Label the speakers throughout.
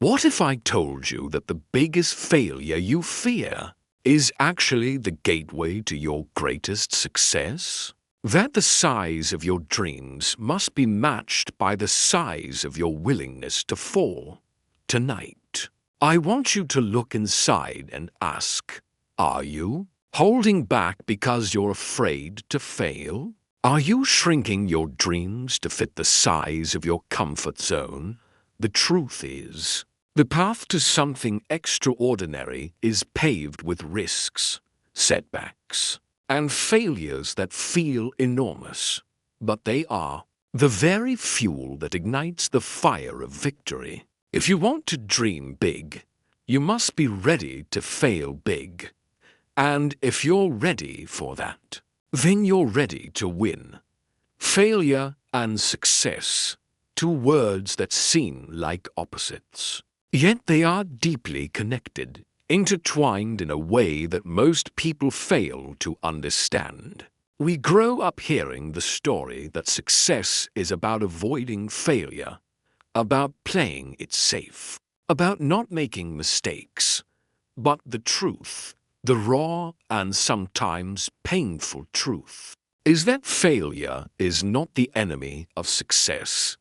Speaker 1: What if I told you that the biggest failure you fear is actually the gateway to your greatest success? That the size of your dreams must be matched by the size of your willingness to fall. Tonight, I want you to look inside and ask, are you holding back because you're afraid to fail? Are you shrinking your dreams to fit the size of your comfort zone? The truth is, the path to something extraordinary is paved with risks, setbacks, and failures that feel enormous, but they are the very fuel that ignites the fire of victory. If you want to dream big, you must be ready to fail big. And if you're ready for that, then you're ready to win. Failure and success, two words that seem like opposites. Yet they are deeply connected, intertwined in a way that most people fail to understand. We grow up hearing the story that success is about avoiding failure, about playing it safe, about not making mistakes. But the truth, the raw and sometimes painful truth, is that failure is not the enemy of success.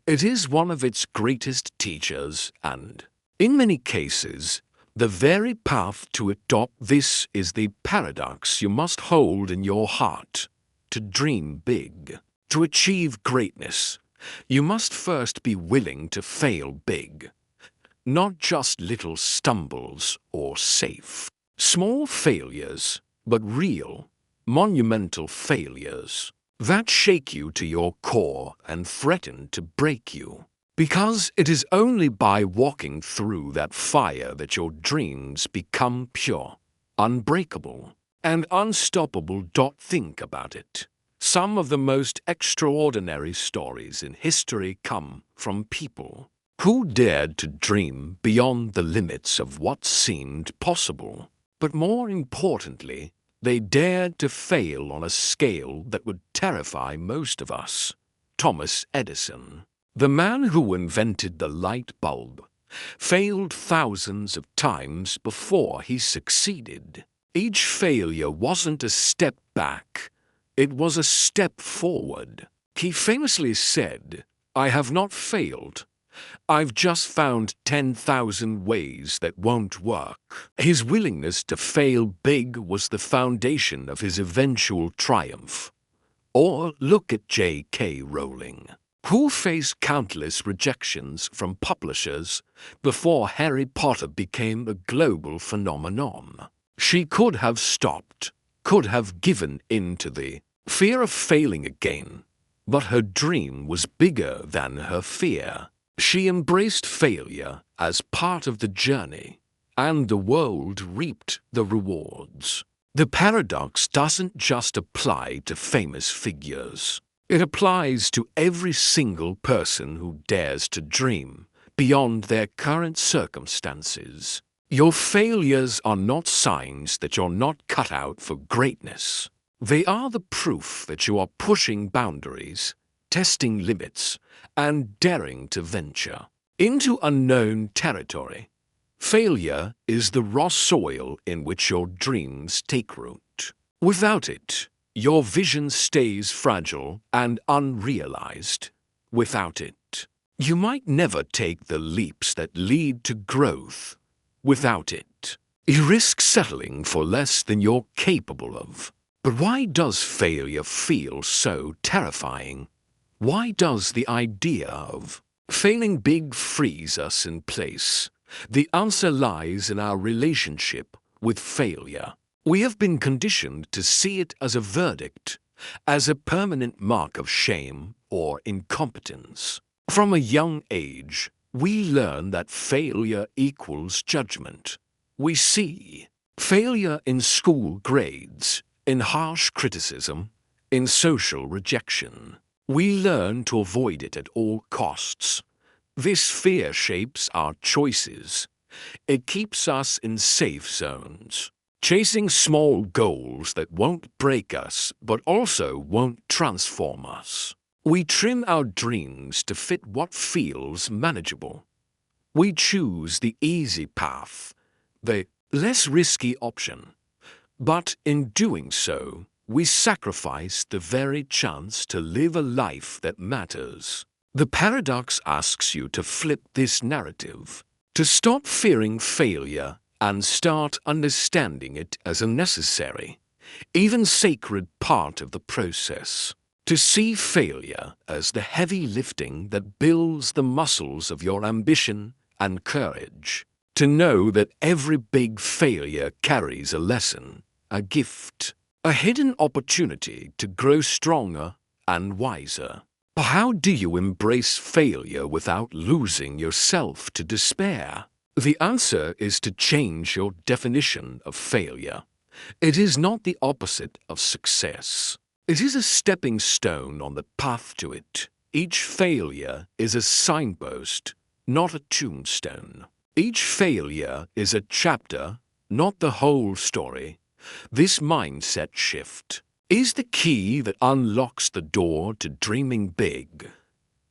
Speaker 1: It is one of its greatest teachers, and, in many cases, the very path to adopt this is the paradox you must hold in your heart. To dream big, to achieve greatness, you must first be willing to fail big. Not just little stumbles or safe, small failures, but real, monumental failures that shake you to your core and threaten to break you. Because it is only by walking through that fire that your dreams become pure, unbreakable, and unstoppable. Think about it. Some of the most extraordinary stories in history come from people who dared to dream beyond the limits of what seemed possible. But more importantly, they dared to fail on a scale that would terrify most of us. Thomas Edison, the man who invented the light bulb, failed thousands of times before he succeeded. Each failure wasn't a step back, it was a step forward. He famously said, "I have not failed. I've just found 10,000 ways that won't work." His willingness to fail big was the foundation of his eventual triumph. Or look at J.K. Rowling, who faced countless rejections from publishers before Harry Potter became a global phenomenon. She could have stopped, could have given in to the fear of failing again, but her dream was bigger than her fear. She embraced failure as part of the journey, and the world reaped the rewards. The paradox doesn't just apply to famous figures. It applies to every single person who dares to dream beyond their current circumstances. Your failures are not signs that you're not cut out for greatness. They are the proof that you are pushing boundaries, testing limits, and daring to venture into unknown territory. Failure is the raw soil in which your dreams take root. Without it, your vision stays fragile and unrealized. Without it, you might never take the leaps that lead to growth. Without it, you risk settling for less than you're capable of. But why does failure feel so terrifying? Why does the idea of failing big freeze us in place? The answer lies in our relationship with failure. We have been conditioned to see it as a verdict, as a permanent mark of shame or incompetence. From a young age, we learn that failure equals judgment. We see failure in school grades, in harsh criticism, in social rejection. We learn to avoid it at all costs. This fear shapes our choices. It keeps us in safe zones, chasing small goals that won't break us but also won't transform us. We trim our dreams to fit what feels manageable, We choose the easy path, the less risky option. But in doing so, we sacrifice the very chance to live a life that matters. The paradox asks you to flip this narrative, to stop fearing failure and start understanding it as a necessary, even sacred part of the process. To see failure as the heavy lifting that builds the muscles of your ambition and courage. To know that every big failure carries a lesson, a gift, a hidden opportunity to grow stronger and wiser. But how do you embrace failure without losing yourself to despair? The answer is to change your definition of failure. It is not the opposite of success. It is a stepping stone on the path to it. Each failure is a signpost, not a tombstone. Each failure is a chapter, not the whole story. This mindset shift is the key that unlocks the door to dreaming big.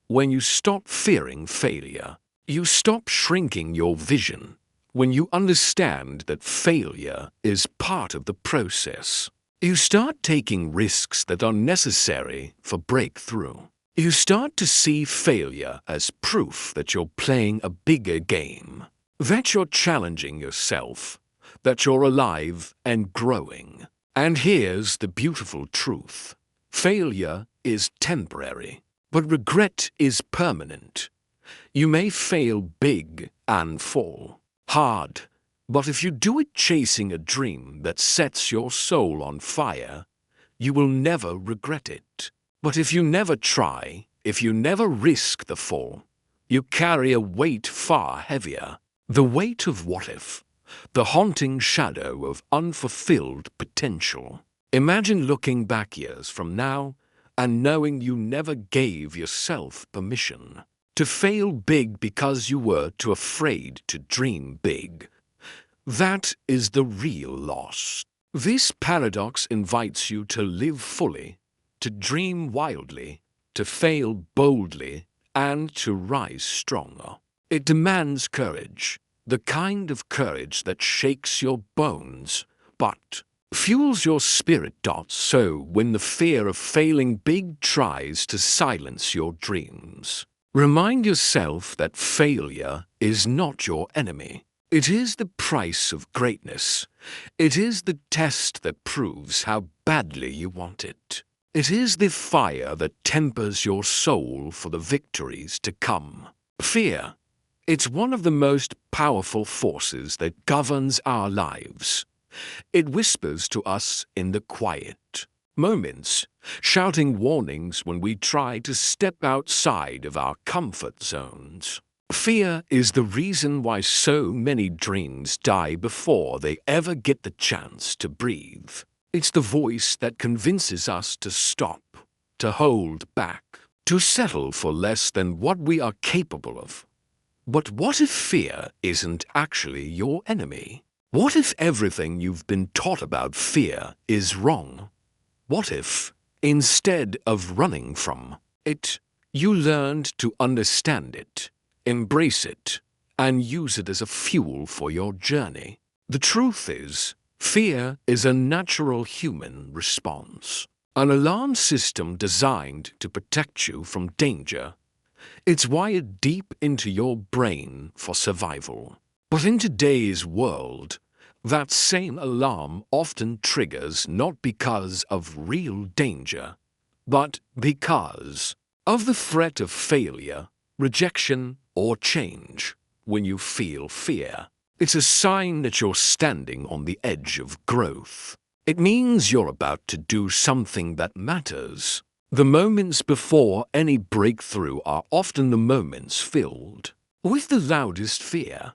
Speaker 1: When you stop fearing failure, you stop shrinking your vision. When you understand that failure is part of the process, you start taking risks that are necessary for breakthrough. You start to see failure as proof that you're playing a bigger game, that you're challenging yourself, that you're alive and growing. And here's the beautiful truth. Failure is temporary, but regret is permanent. You may fail big and fall hard, but if you do it chasing a dream that sets your soul on fire, you will never regret it. But if you never try, if you never risk the fall, you carry a weight far heavier. The weight of what if, the haunting shadow of unfulfilled potential. Imagine looking back years from now and knowing you never gave yourself permission to fail big because you were too afraid to dream big. That is the real loss. This paradox invites you to live fully, to dream wildly, to fail boldly, and to rise stronger. It demands courage, the kind of courage that shakes your bones, but fuels your spirit. So when the fear of failing big tries to silence your dreams, remind yourself that failure is not your enemy. It is the price of greatness. It is the test that proves how badly you want it. It is the fire that tempers your soul for the victories to come. Fear. It's one of the most powerful forces that governs our lives. It whispers to us in the quiet moments, shouting warnings when we try to step outside of our comfort zones. Fear is the reason why so many dreams die before they ever get the chance to breathe. It's the voice that convinces us to stop, to hold back, to settle for less than what we are capable of. But what if fear isn't actually your enemy? What if everything you've been taught about fear is wrong? What if, instead of running from it, you learned to understand it, embrace it, and use it as a fuel for your journey? The truth is, fear is a natural human response, an alarm system designed to protect you from danger. It's wired deep into your brain for survival. But in today's world, that same alarm often triggers not because of real danger, but because of the threat of failure, rejection, or change. When you feel fear, it's a sign that you're standing on the edge of growth. It means you're about to do something that matters. The moments before any breakthrough are often the moments filled with the loudest fear.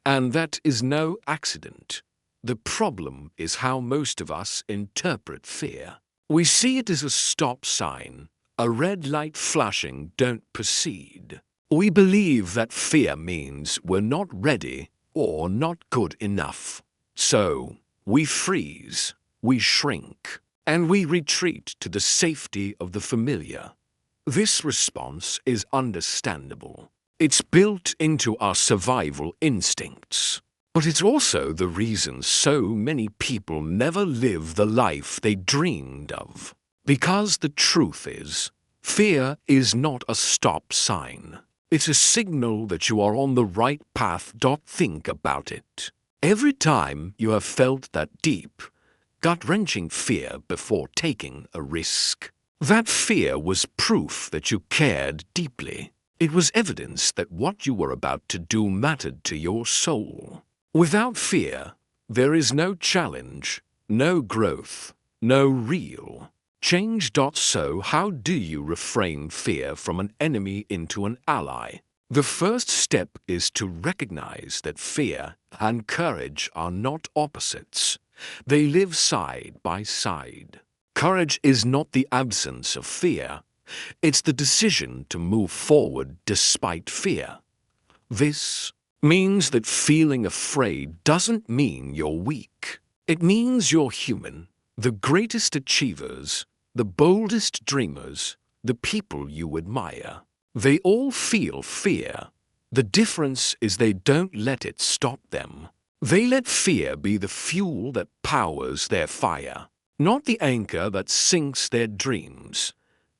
Speaker 1: And that is no accident. The problem is how most of us interpret fear. We see it as a stop sign, a red light flashing, don't proceed. We believe that fear means we're not ready or not good enough. So, we freeze, we shrink, and we retreat to the safety of the familiar. This response is understandable. It's built into our survival instincts. But it's also the reason so many people never live the life they dreamed of. Because the truth is, fear is not a stop sign. It's a signal that you are on the right path. Think about it. Every time you have felt that deep, gut-wrenching fear before taking a risk, that fear was proof that you cared deeply. It was evidence that what you were about to do mattered to your soul. Without fear, there is no challenge, no growth, no real change. So how do you reframe fear from an enemy into an ally? The first step is to recognize that fear and courage are not opposites. They live side by side. Courage is not the absence of fear. It's the decision to move forward despite fear. This means that feeling afraid doesn't mean you're weak. It means you're human. The greatest achievers, the boldest dreamers, the people you admire, they all feel fear. The difference is they don't let it stop them. They let fear be the fuel that powers their fire, not the anchor that sinks their dreams.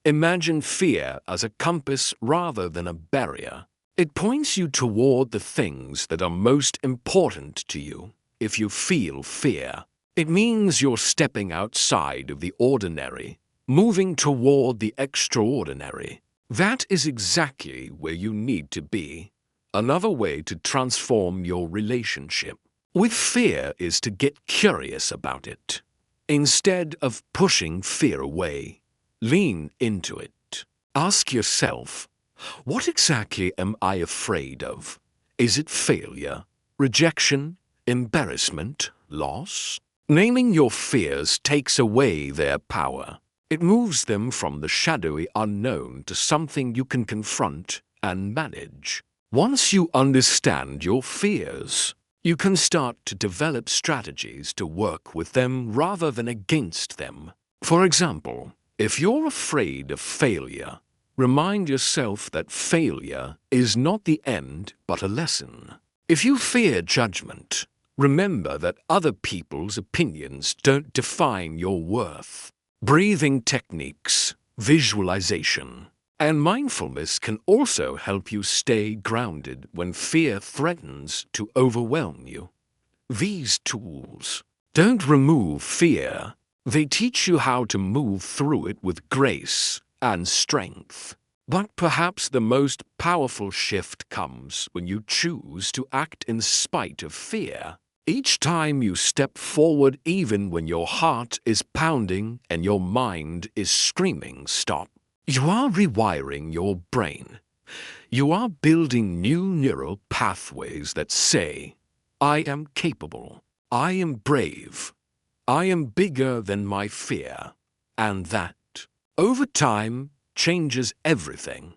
Speaker 1: Imagine fear as a compass rather than a barrier. It points you toward the things that are most important to you. If you feel fear, it means you're stepping outside of the ordinary, moving toward the extraordinary. That is exactly where you need to be. Another way to transform your relationship with fear is to get curious about it. Instead of pushing fear away, lean into it. Ask yourself, what exactly am I afraid of? Is it failure, rejection, embarrassment, loss? Naming your fears takes away their power. It moves them from the shadowy unknown to something you can confront and manage. Once you understand your fears, you can start to develop strategies to work with them rather than against them. For example, if you're afraid of failure, remind yourself that failure is not the end but a lesson. If you fear judgment, remember that other people's opinions don't define your worth. Breathing techniques, visualization, and mindfulness can also help you stay grounded when fear threatens to overwhelm you. These tools don't remove fear. They teach you how to move through it with grace and strength. But perhaps the most powerful shift comes when you choose to act in spite of fear. Each time you step forward, even when your heart is pounding and your mind is screaming stop, you are rewiring your brain. You are building new neural pathways that say, I am capable, I am brave, I am bigger than my fear. And that, over time, changes everything.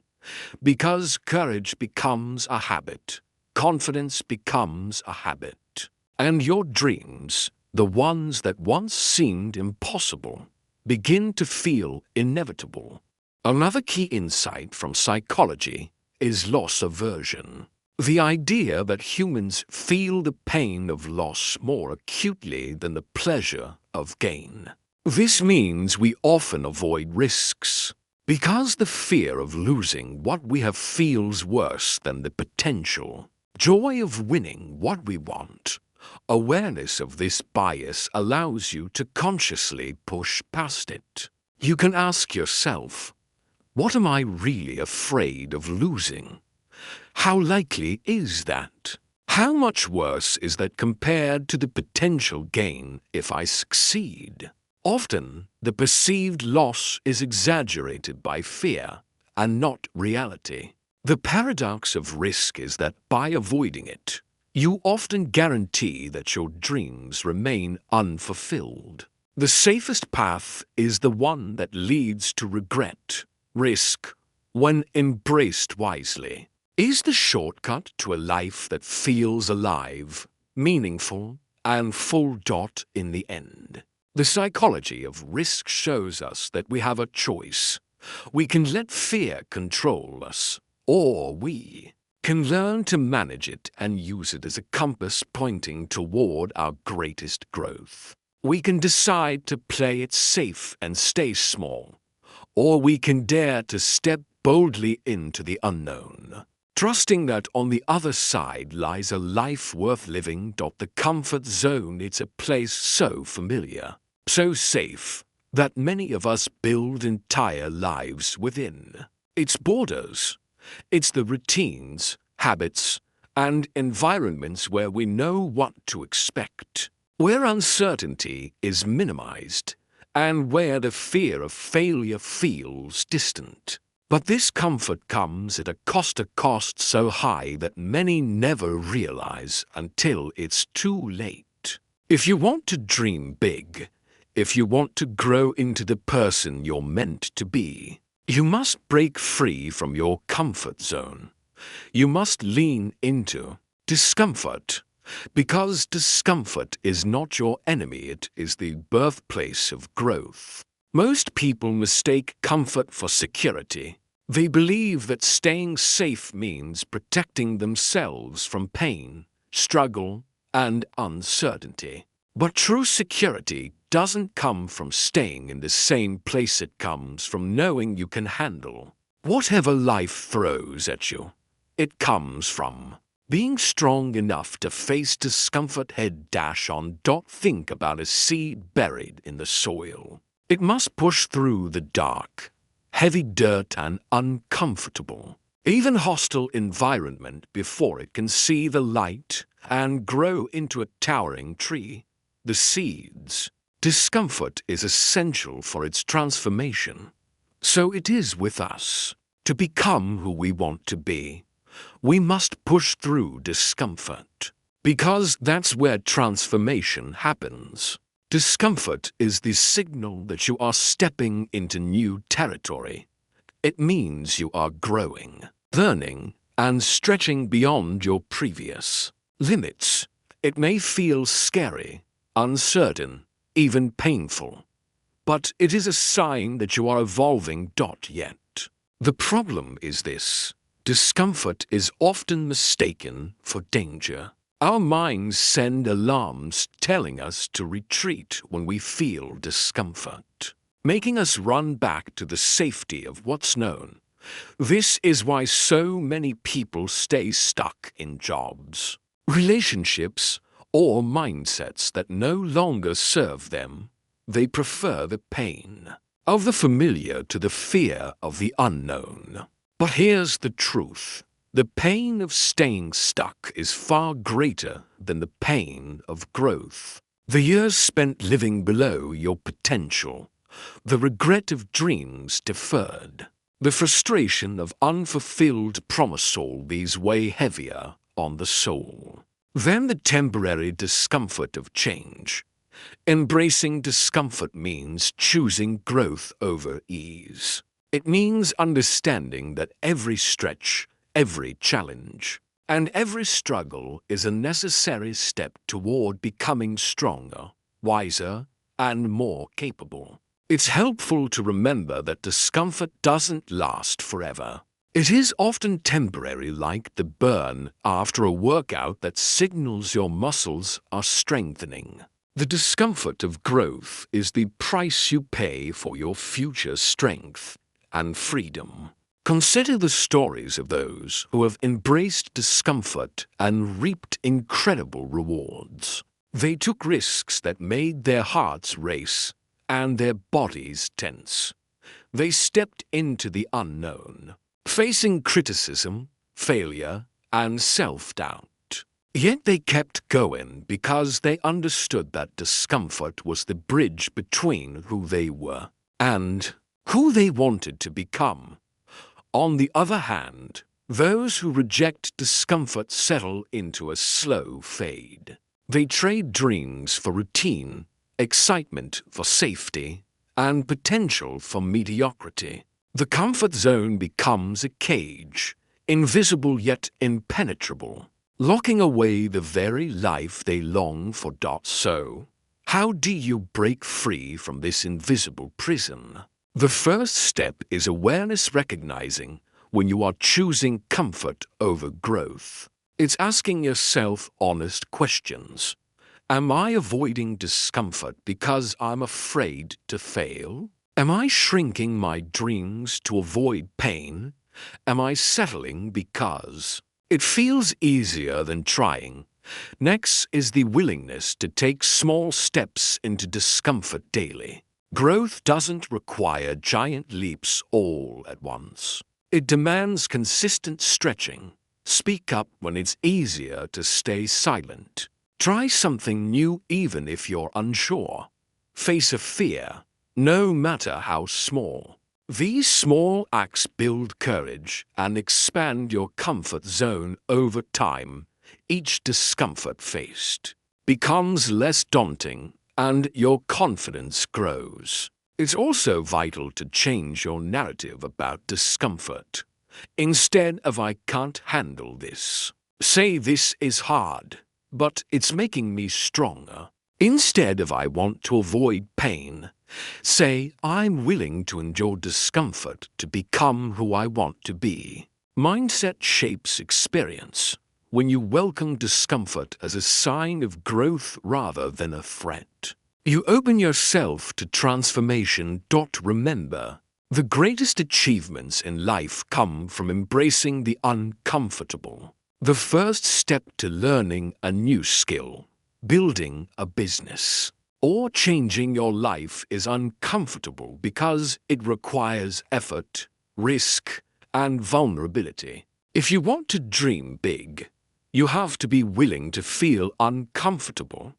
Speaker 1: Because courage becomes a habit, confidence becomes a habit, and your dreams, the ones that once seemed impossible, begin to feel inevitable. Another key insight from psychology is loss aversion. The idea that humans feel the pain of loss more acutely than the pleasure of gain. This means we often avoid risks, because the fear of losing what we have feels worse than the potential joy of winning what we want. Awareness of this bias allows you to consciously push past it. You can ask yourself, what am I really afraid of losing? How likely is that? How much worse is that compared to the potential gain if I succeed? Often, the perceived loss is exaggerated by fear and not reality. The paradox of risk is that by avoiding it, you often guarantee that your dreams remain unfulfilled. The safest path is the one that leads to regret. Risk, when embraced wisely, is the shortcut to a life that feels alive, meaningful, and full. In the end, the psychology of risk shows us that we have a choice. We can let fear control us, or we can learn to manage it and use it as a compass pointing toward our greatest growth. We can decide to play it safe and stay small, or we can dare to step boldly into the unknown, trusting that on the other side lies a life worth living. The comfort zone is a place so familiar, so safe, that many of us build entire lives within. Its borders. It's the routines, habits, and environments where we know what to expect, where uncertainty is minimized, and where the fear of failure feels distant. But this comfort comes at a cost so high that many never realize until it's too late. If you want to dream big, if you want to grow into the person you're meant to be, you must break free from your comfort zone. You must lean into discomfort, because discomfort is not your enemy, it is the birthplace of growth. Most people mistake comfort for security. They believe that staying safe means protecting themselves from pain, struggle, and uncertainty. But true security doesn't come from staying in the same place. It comes from knowing you can handle whatever life throws at you. It comes from being strong enough to face discomfort head on. Think about a seed buried in the soil. It must push through the dark, heavy dirt and uncomfortable, even hostile environment before it can see the light and grow into a towering tree. The seeds. Discomfort is essential for its transformation. So it is with us. To become who we want to be, we must push through discomfort, because that's where transformation happens. Discomfort is the signal that you are stepping into new territory. It means you are growing, learning, and stretching beyond your previous limits. It may feel scary, uncertain, even painful, but it is a sign that you are evolving. Yet, the problem is this: discomfort is often mistaken for danger. Our minds send alarms telling us to retreat when we feel discomfort, making us run back to the safety of what's known. This is why so many people stay stuck in jobs, relationships, or mindsets that no longer serve them. They prefer the pain of the familiar to the fear of the unknown. But here's the truth. The pain of staying stuck is far greater than the pain of growth. The years spent living below your potential, the regret of dreams deferred, the frustration of unfulfilled promise, all these weigh heavier on the soul than the temporary discomfort of change. Embracing discomfort means choosing growth over ease. It means understanding that every stretch, every challenge, and every struggle is a necessary step toward becoming stronger, wiser, and more capable. It's helpful to remember that discomfort doesn't last forever. It is often temporary, like the burn after a workout that signals your muscles are strengthening. The discomfort of growth is the price you pay for your future strength and freedom. Consider the stories of those who have embraced discomfort and reaped incredible rewards. They took risks that made their hearts race and their bodies tense. They stepped into the unknown, facing criticism, failure, and self-doubt. Yet they kept going because they understood that discomfort was the bridge between who they were and who they wanted to become. On the other hand, those who reject discomfort settle into a slow fade. They trade dreams for routine, excitement for safety, and potential for mediocrity. The comfort zone becomes a cage, invisible yet impenetrable, locking away the very life they long for. So, how do you break free from this invisible prison? The first step is awareness, recognizing when you are choosing comfort over growth. It's asking yourself honest questions. Am I avoiding discomfort because I'm afraid to fail? Am I shrinking my dreams to avoid pain? Am I settling because it feels easier than trying? Next is the willingness to take small steps into discomfort daily. Growth doesn't require giant leaps all at once. It demands consistent stretching. Speak up when it's easier to stay silent. Try something new even if you're unsure. Face a fear, no matter how small. These small acts build courage and expand your comfort zone over time. Each discomfort faced becomes less daunting and your confidence grows. It's also vital to change your narrative about discomfort. Instead of "I can't handle this," say "This is hard, but it's making me stronger." Instead of "I want to avoid pain," say "I'm willing to endure discomfort to become who I want to be." Mindset shapes experience. When you welcome discomfort as a sign of growth rather than a threat, you open yourself to transformation. Remember, the greatest achievements in life come from embracing the uncomfortable. The first step to learning a new skill, building a business, or changing your life is uncomfortable because it requires effort, risk, and vulnerability. If you want to dream big, you have to be willing to feel uncomfortable.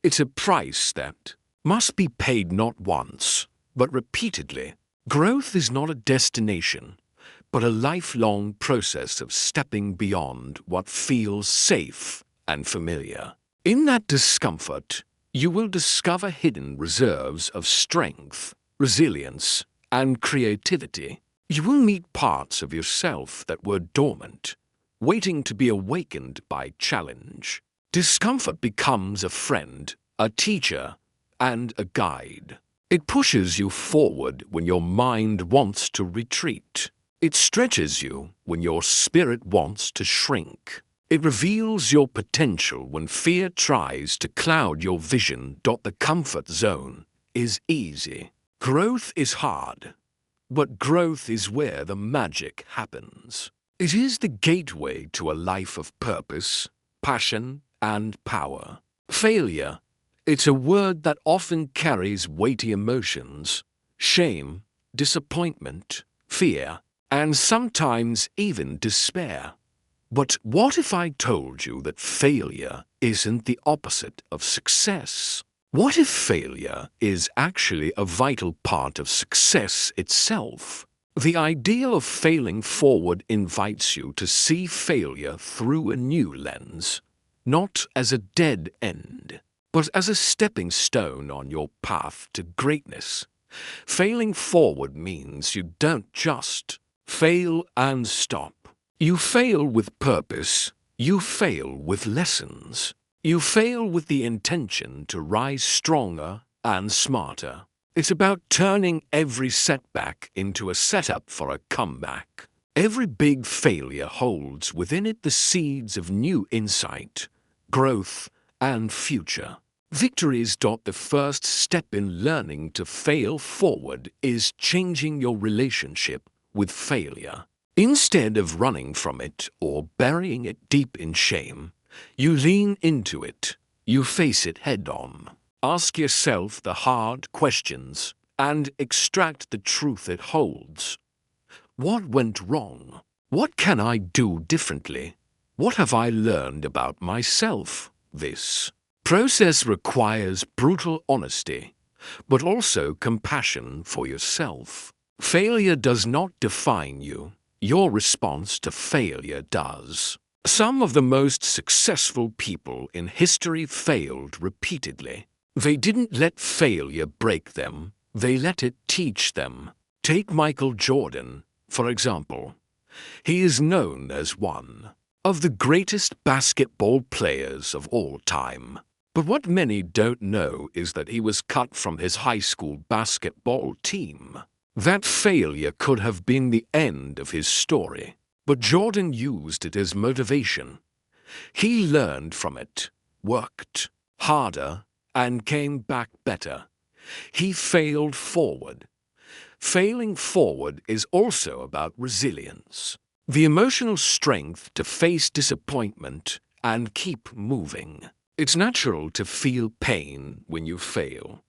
Speaker 1: It's a price that must be paid not once, but repeatedly. Growth is not a destination, but a lifelong process of stepping beyond what feels safe and familiar. In that discomfort, you will discover hidden reserves of strength, resilience, and creativity. You will meet parts of yourself that were dormant, waiting to be awakened by challenge. Discomfort becomes a friend, a teacher, and a guide. It pushes you forward when your mind wants to retreat. It stretches you when your spirit wants to shrink. It reveals your potential when fear tries to cloud your vision. The comfort zone is easy. Growth is hard, but growth is where the magic happens. It is the gateway to a life of purpose, passion, and power. Failure, it's a word that often carries weighty emotions: shame, disappointment, fear, and sometimes even despair. But what if I told you that failure isn't the opposite of success? What if failure is actually a vital part of success itself? The idea of failing forward invites you to see failure through a new lens, not as a dead end, but as a stepping stone on your path to greatness. Failing forward means you don't just fail and stop. You fail with purpose. You fail with lessons. You fail with the intention to rise stronger and smarter. It's about turning every setback into a setup for a comeback. Every big failure holds within it the seeds of new insight, growth, and future. Victories. The first step in learning to fail forward is changing your relationship with failure. Instead of running from it or burying it deep in shame, you lean into it. You face it head-on. Ask yourself the hard questions and extract the truth it holds. What went wrong? What can I do differently? What have I learned about myself? This process requires brutal honesty, but also compassion for yourself. Failure does not define you. Your response to failure does. Some of the most successful people in history failed repeatedly. They didn't let failure break them. They let it teach them. Take Michael Jordan, for example. He is known as one of the greatest basketball players of all time. But what many don't know is that he was cut from his high school basketball team. That failure could have been the end of his story, but Jordan used it as motivation. He learned from it, worked harder, and came back better. He failed forward. Failing forward is also about resilience, the emotional strength to face disappointment and keep moving. It's natural to feel pain when you fail.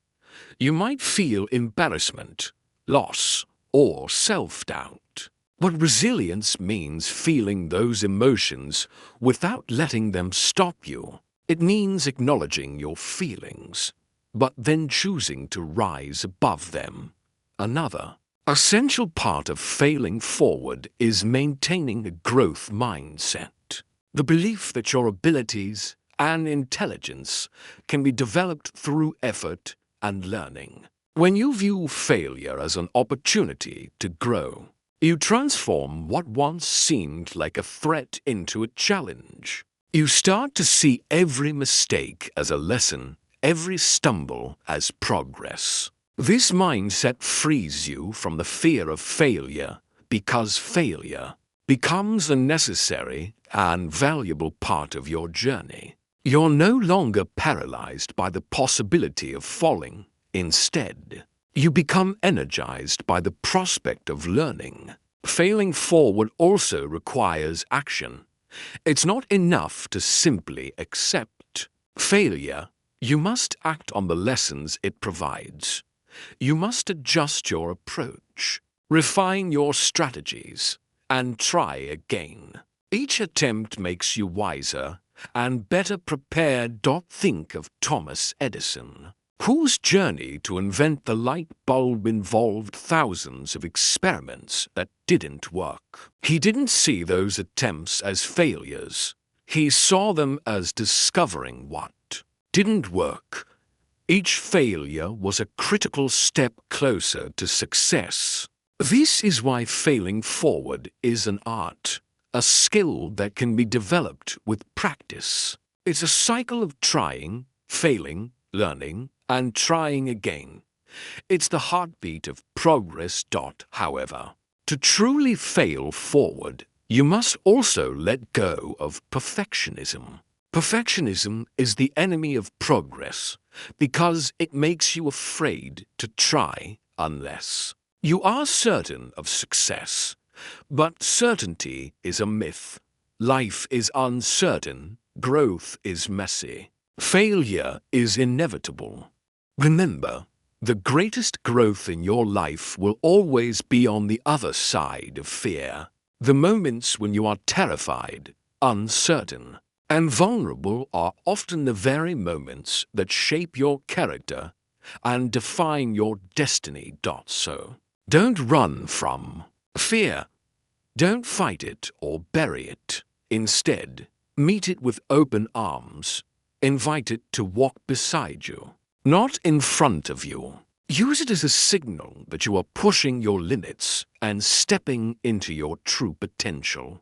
Speaker 1: You might feel embarrassment, loss, or self-doubt. But resilience means feeling those emotions without letting them stop you. It means acknowledging your feelings, but then choosing to rise above them. Another essential part of failing forward is maintaining a growth mindset. The belief that your abilities and intelligence can be developed through effort and learning. When you view failure as an opportunity to grow, you transform what once seemed like a threat into a challenge. You start to see every mistake as a lesson, every stumble as progress. This mindset frees you from the fear of failure because failure becomes a necessary and valuable part of your journey. You're no longer paralyzed by the possibility of falling. Instead, you become energized by the prospect of learning. Failing forward also requires action. It's not enough to simply accept failure. You must act on the lessons it provides. You must adjust your approach, refine your strategies, and try again. Each attempt makes you wiser and better prepared. Think of Thomas Edison, whose journey to invent the light bulb involved thousands of experiments that didn't work. He didn't see those attempts as failures. He saw them as discovering what didn't work. Each failure was a critical step closer to success. This is why failing forward is an art, a skill that can be developed with practice. It's a cycle of trying, failing, learning, and trying again. It's the heartbeat of progress. However, to truly fail forward, you must also let go of perfectionism. Perfectionism is the enemy of progress because it makes you afraid to try unless you are certain of success. But certainty is a myth. Life is uncertain. Growth is messy. Failure is inevitable. Remember, the greatest growth in your life will always be on the other side of fear. The moments when you are terrified, uncertain, and vulnerable are often the very moments that shape your character and define your destiny. So, don't run from fear. Don't fight it or bury it. Instead, meet it with open arms. Invite it to walk beside you, not in front of you. Use it as a signal that you are pushing your limits and stepping into your true potential.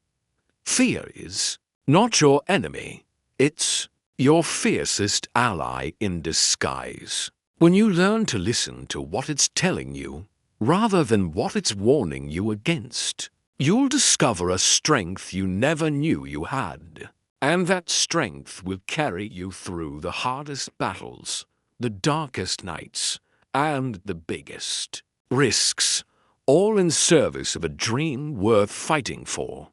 Speaker 1: Fear is not your enemy. It's your fiercest ally in disguise. When you learn to listen to what it's telling you, rather than what it's warning you against, you'll discover a strength you never knew you had. And that strength will carry you through the hardest battles, the darkest nights, and the biggest risks, all in service of a dream worth fighting for.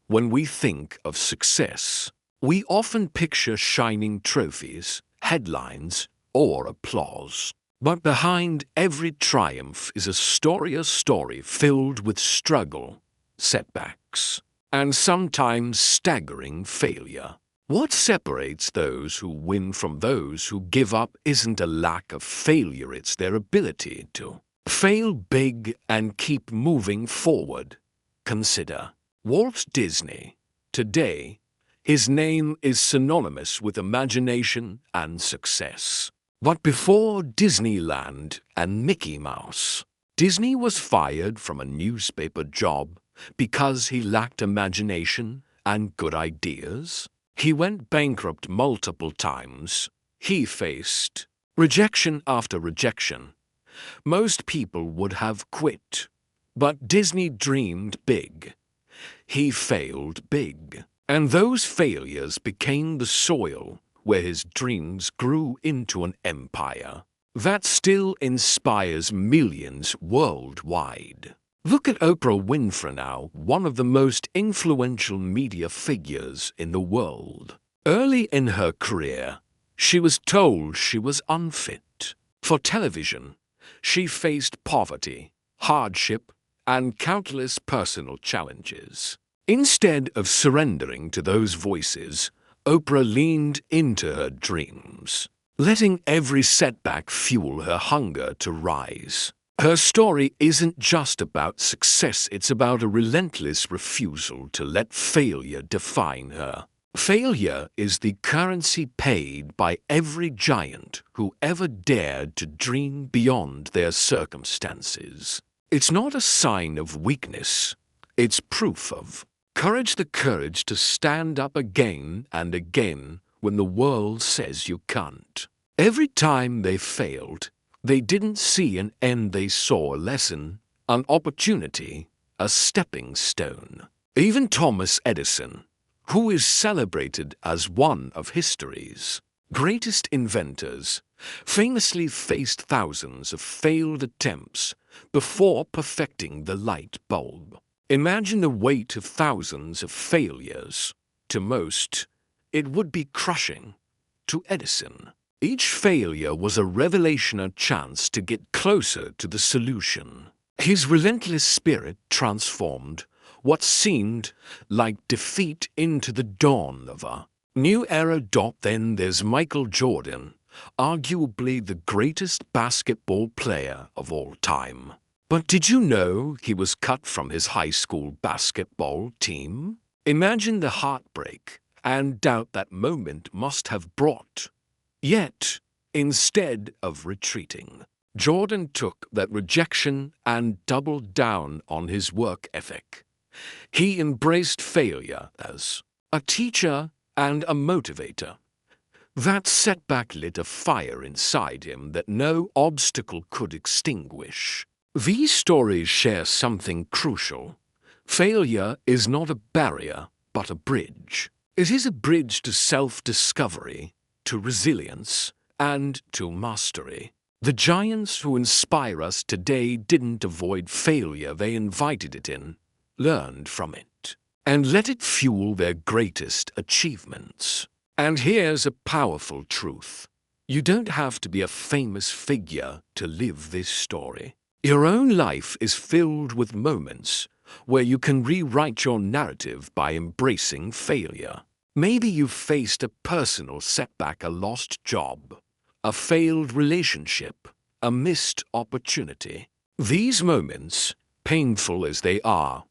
Speaker 1: When we think of success, we often picture shining trophies, headlines, or applause. But behind every triumph is a story filled with struggle, setbacks, and sometimes staggering failure. What separates those who win from those who give up isn't a lack of failure, it's their ability to fail big and keep moving forward. Consider Walt Disney. Today, his name is synonymous with imagination and success. But before Disneyland and Mickey Mouse, Disney was fired from a newspaper job because he lacked imagination and good ideas. He went bankrupt multiple times. He faced rejection after rejection, most people would have quit. But Disney dreamed big. He failed big. And those failures became the soil where his dreams grew into an empire that still inspires millions worldwide. Look at Oprah Winfrey now, one of the most influential media figures in the world. Early in her career, she was told she was unfit for television. She faced poverty, hardship, and countless personal challenges. Instead of surrendering to those voices, Oprah leaned into her dreams, letting every setback fuel her hunger to rise. Her story isn't just about success, it's about a relentless refusal to let failure define her. Failure is the currency paid by every giant who ever dared to dream beyond their circumstances. It's not a sign of weakness, it's proof of courage, the courage to stand up again and again when the world says you can't. Every time they failed, they didn't see an end, they saw a lesson, an opportunity, a stepping stone. Even Thomas Edison, who is celebrated as one of history's greatest inventors, famously faced thousands of failed attempts before perfecting the light bulb. Imagine the weight of thousands of failures. To most, it would be crushing. To Edison, each failure was a revelation, a chance to get closer to the solution. His relentless spirit transformed what seemed like defeat into the dawn of a new era. Then there's Michael Jordan, arguably the greatest basketball player of all time. But did you know he was cut from his high school basketball team? Imagine the heartbreak and doubt that moment must have brought. Yet, instead of retreating, Jordan took that rejection and doubled down on his work ethic. He embraced failure as a teacher and a motivator. That setback lit a fire inside him that no obstacle could extinguish. These stories share something crucial. Failure is not a barrier, but a bridge. It is a bridge to self-discovery, to resilience, and to mastery. The giants who inspire us today didn't avoid failure, they invited it in, learned from it, and let it fuel their greatest achievements. And here's a powerful truth. You don't have to be a famous figure to live this story. Your own life is filled with moments where you can rewrite your narrative by embracing failure. Maybe you've faced a personal setback, a lost job, a failed relationship, a missed opportunity. These moments, painful as they are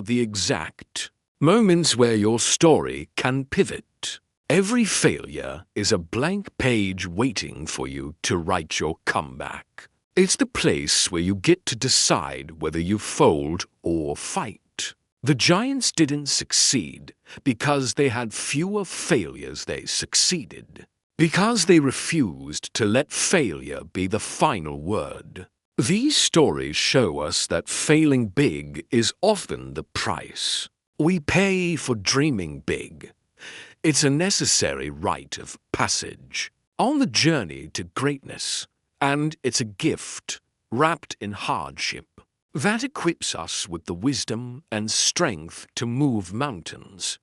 Speaker 1: the exact moments where your story can pivot. Every failure is a blank page waiting for you to write your comeback. It's the place where you get to decide whether you fold or fight. The giants didn't succeed because they had fewer failures, they succeeded because they refused to let failure be the final word. These stories show us that failing big is often the price we pay for dreaming big. It's a necessary rite of passage on the journey to greatness, and it's a gift wrapped in hardship that equips us with the wisdom and strength to move mountains.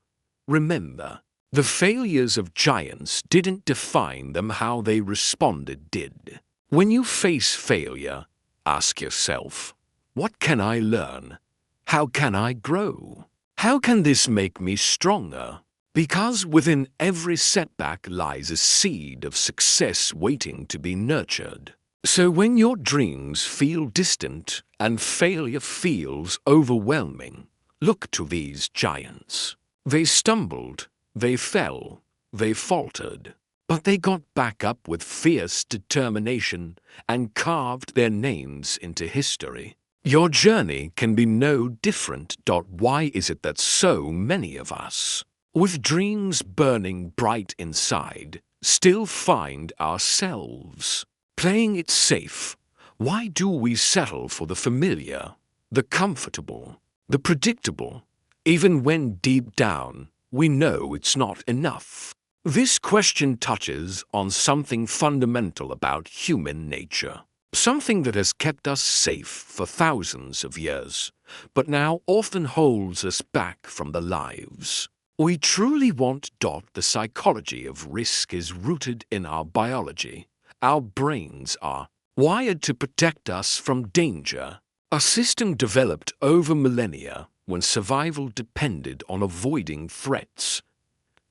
Speaker 1: Remember, the failures of giants didn't define them, how they responded did. When you face failure, ask yourself, what can I learn? How can I grow? How can this make me stronger? Because within every setback lies a seed of success waiting to be nurtured. So when your dreams feel distant and failure feels overwhelming, look to these giants. They stumbled, they fell, they faltered, but they got back up with fierce determination and carved their names into history. Your journey can be no different. Why is it that so many of us, with dreams burning bright inside, still find ourselves playing it safe Why do we settle for the familiar, the comfortable, the predictable, even when deep down we know it's not enough? This question touches on something fundamental about human nature, something that has kept us safe for thousands of years, but now often holds us back from the lives we truly want. The psychology of risk is rooted in our biology. Our brains are wired to protect us from danger, a system developed over millennia when survival depended on avoiding threats.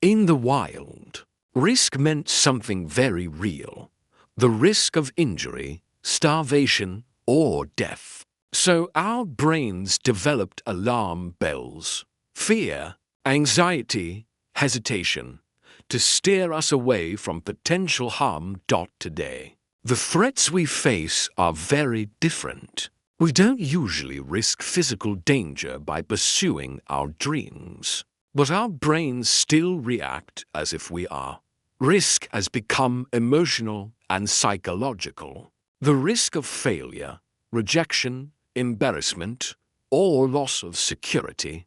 Speaker 1: In the wild, risk meant something very real: the risk of injury, starvation, or death. So our brains developed alarm bells, fear, anxiety, hesitation, to steer us away from potential harm. Today, the threats we face are very different. We don't usually risk physical danger by pursuing our dreams, but our brains still react as if we are. Risk has become emotional and psychological. The risk of failure, rejection, embarrassment, or loss of security,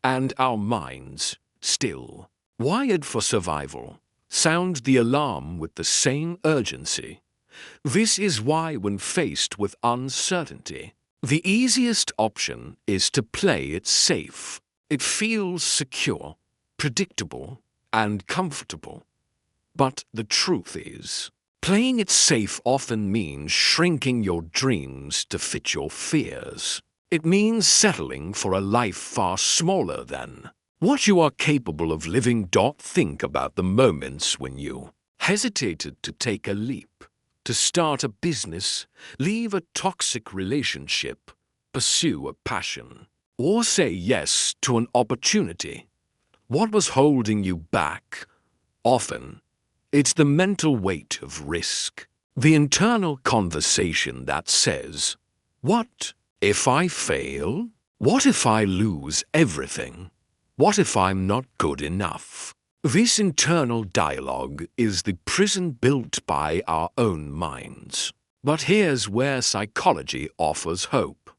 Speaker 1: and our minds, still wired for survival, sound the alarm with the same urgency. This is why, when faced with uncertainty, the easiest option is to play it safe. It feels secure, predictable, and comfortable. But the truth is, playing it safe often means shrinking your dreams to fit your fears. It means settling for a life far smaller than what you are capable of living. Think about the moments when you hesitated to take a leap, to start a business, leave a toxic relationship, pursue a passion, or say yes to an opportunity. What was holding you back? Often, it's the mental weight of risk, the internal conversation that says, "What if I fail? What if I lose everything? What if I'm not good enough?" This internal dialogue is the prison built by our own minds. But here's where psychology offers hope.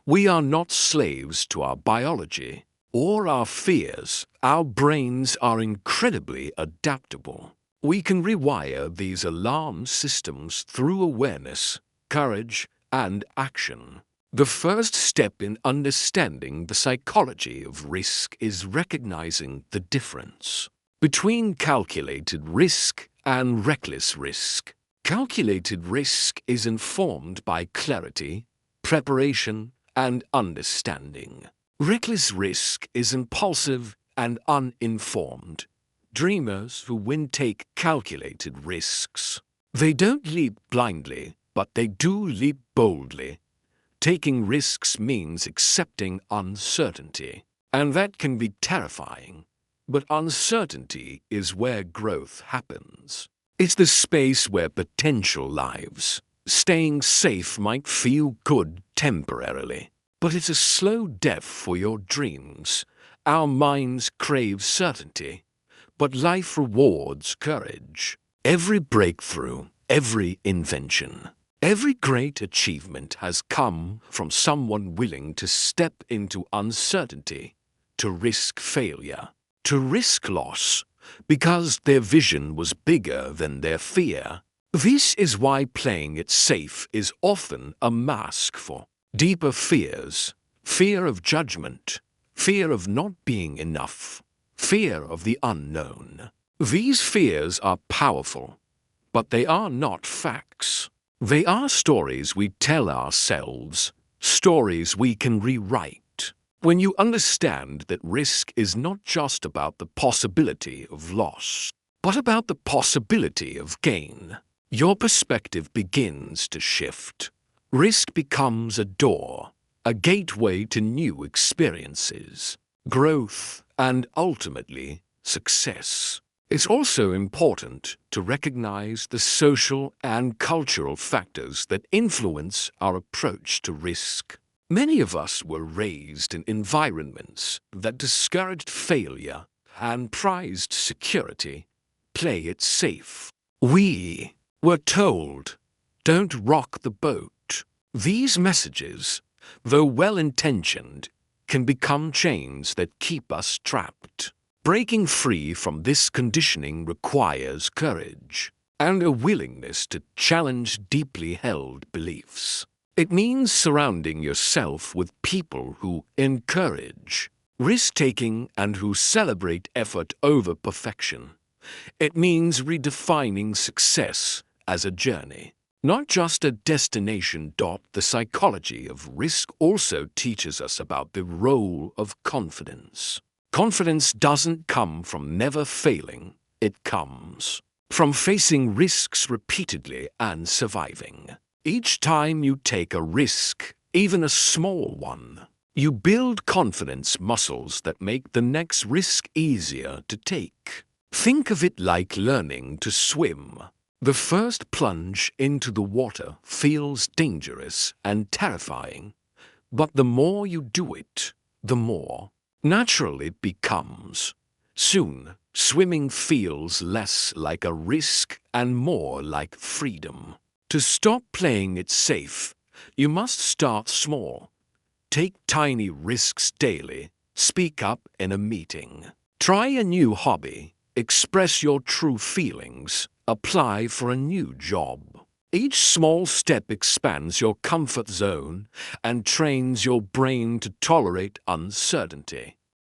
Speaker 1: We are not slaves to our biology or our fears. Our brains are incredibly adaptable. We can rewire these alarm systems through awareness, courage, and action. The first step in understanding the psychology of risk is recognizing the difference between calculated risk and reckless risk. Calculated risk is informed by clarity, preparation, and understanding. Reckless risk is impulsive and uninformed. Dreamers who win take calculated risks. They don't leap blindly, but they do leap boldly. Taking risks means accepting uncertainty, and that can be terrifying. But uncertainty is where growth happens. It's the space where potential lives. Staying safe might feel good temporarily, but it's a slow death for your dreams. Our minds crave certainty, but life rewards courage. Every breakthrough, every invention, every great achievement has come from someone willing to step into uncertainty, to risk failure, to risk loss, because their vision was bigger than their fear. This is why playing it safe is often a mask for deeper fears: fear of judgment, fear of not being enough, fear of the unknown. These fears are powerful, but they are not facts. They are stories we tell ourselves, stories we can rewrite. When you understand that risk is not just about the possibility of loss, but about the possibility of gain, your perspective begins to shift. Risk becomes a door, a gateway to new experiences, growth, and ultimately, success. It's also important to recognize the social and cultural factors that influence our approach to risk. Many of us were raised in environments that discouraged failure and prized security. Play it safe. We were told, "Don't rock the boat. These messages, though well-intentioned, can become chains that keep us trapped. Breaking free from this conditioning requires courage and a willingness to challenge deeply held beliefs. It means surrounding yourself with people who encourage risk-taking and who celebrate effort over perfection. It means redefining success as a journey, not just a destination. The psychology of risk also teaches us about the role of confidence. Confidence doesn't come from never failing, it comes from facing risks repeatedly and surviving. Each time you take a risk, even a small one, you build confidence muscles that make the next risk easier to take. Think of it like learning to swim. The first plunge into the water feels dangerous and terrifying, but the more you do it, the more natural it becomes. Soon, swimming feels less like a risk and more like freedom. To stop playing it safe, you must start small. Take tiny risks daily. Speak up in a meeting. Try a new hobby. Express your true feelings. Apply for a new job. Each small step expands your comfort zone and trains your brain to tolerate uncertainty.